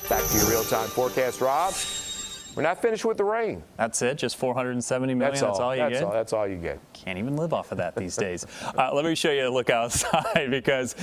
Back to your real-time forecast, Rob. We're not finished with the rain. That's it, just 470 million. That's all you get? That's all you get. Can't even live off of that these days. Let me show you a look outside because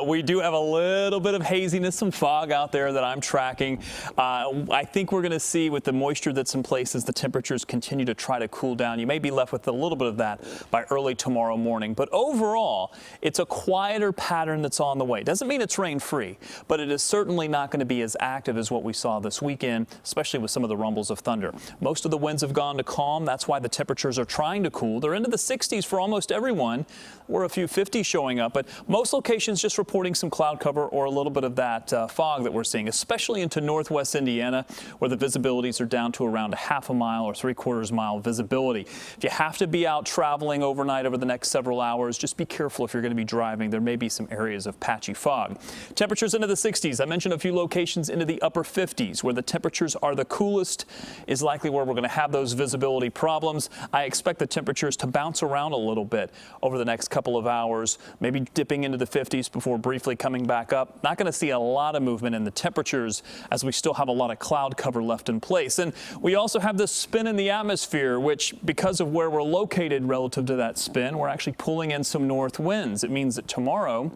we do have a little bit of haziness, some fog out there that I'm tracking. I think we're going to see with the moisture that's in place as the temperatures continue to try to cool down. You may be left with a little bit of that by early tomorrow morning. But overall, it's a quieter pattern that's on the way. Doesn't mean it's rain-free, but it is certainly not going to be as active as what we saw this weekend, especially with some of the rumbles of thunder. Most of the winds have gone to calm. That's why the temperatures are trying to cool. They're into the 60s for almost everyone. We're a few 50s showing up, but most locations just reporting some cloud cover or a little bit of that fog that we're seeing, especially into northwest Indiana, where the visibilities are down to around a half a mile or 3/4 mile visibility. If you have to be out traveling overnight over the next several hours, just be careful if you're going to be driving. There may be some areas of patchy fog. Temperatures into the 60s. I mentioned a few locations into the upper 50s, where the temperatures are the coolest is likely where we're going to have those visibility problems. I expect the temperatures to bounce around a little bit over the next couple of hours, maybe dipping into the 50s before briefly coming back up. Not going to see a lot of movement in the temperatures as we still have a lot of cloud cover left in place. And we also have this spin in the atmosphere, which because of where we're located relative to that spin, we're actually pulling in some north winds. It means that tomorrow,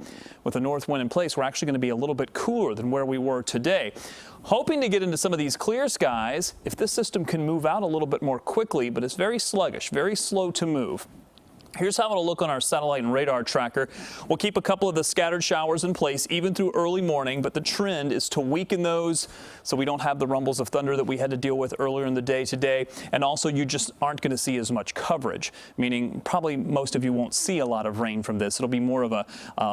with a north wind in place, we're actually going to be a little bit cooler than where we were today. Hoping to get into some of these clear skies if this system can move out a little bit more quickly, but it's very sluggish, very slow to move. Here's how it'll look on our satellite and radar tracker. We'll keep a couple of the scattered showers in place even through early morning, but the trend is to weaken those so we don't have the rumbles of thunder that we had to deal with earlier in the day today. And also you just aren't going to see as much coverage, meaning probably most of you won't see a lot of rain from this. It'll be more of a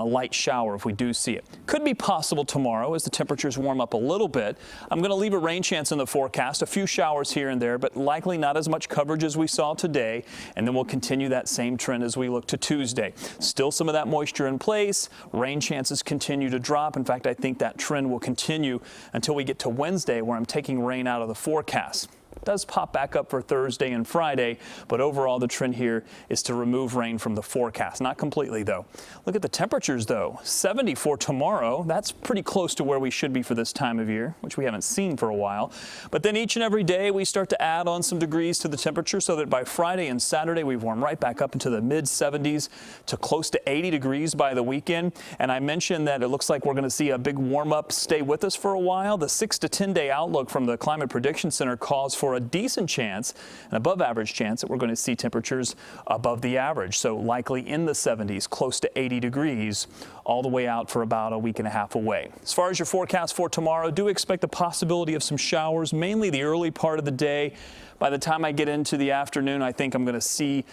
light shower if we do see it. Could be possible tomorrow as the temperatures warm up a little bit. I'm going to leave a rain chance in the forecast, a few showers here and there, but likely not as much coverage as we saw today. And then we'll continue that same trend as we look to Tuesday. Still some of that moisture in place. Rain chances continue to drop. In fact, I think that trend will continue until we get to Wednesday, where I'm taking rain out of the forecast. It does pop back up for Thursday and Friday, but overall the trend here is to remove rain from the forecast. Not completely, though. Look at the temperatures, though. 70 for tomorrow. That's pretty close to where we should be for this time of year, which we haven't seen for a while. But then each and every day we start to add on some degrees to the temperature so that by Friday and Saturday we warm right back up into the mid-70s to close to 80 degrees by the weekend. And I mentioned that it looks like we're going to see a big warm-up stay with us for a while. The 6 to 10-day outlook from the Climate Prediction Center calls for a decent chance, an above average chance, that we're going to see temperatures above the average. So likely in the 70s, close to 80 degrees, all the way out for about a week and a half away. As far as your forecast for tomorrow, do expect the possibility of some showers, mainly the early part of the day. By the time I get into the afternoon, I think I'm going to see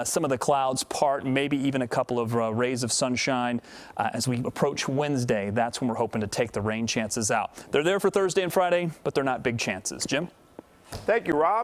some of the clouds part, maybe even a couple of rays of sunshine. As we approach Wednesday, that's when we're hoping to take the rain chances out. They're there for Thursday and Friday, but they're not big chances. Jim? Thank you, Rob.